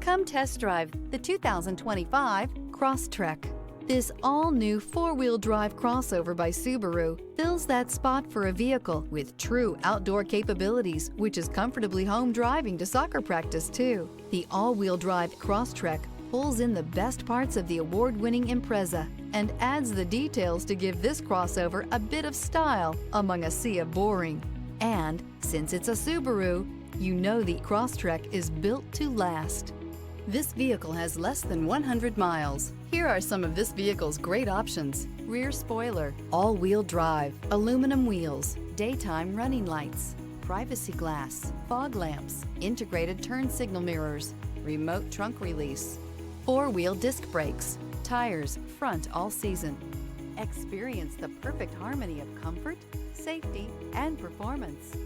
Come test drive the 2025 Crosstrek. This all-new four-wheel drive crossover by Subaru fills that spot for a vehicle with true outdoor capabilities, which is comfortably home driving to soccer practice too. The all-wheel drive Crosstrek pulls in the best parts of the award-winning Impreza and adds the details to give this crossover a bit of style among a sea of boring. And since it's a Subaru, you know the Crosstrek is built to last. This vehicle has less than 100 miles. Here are some of this vehicle's great options: rear spoiler, all-wheel drive, aluminum wheels, daytime running lights, privacy glass, fog lamps, integrated turn signal mirrors, remote trunk release, four-wheel disc brakes, tires front all season. Experience the perfect harmony of comfort, safety, and performance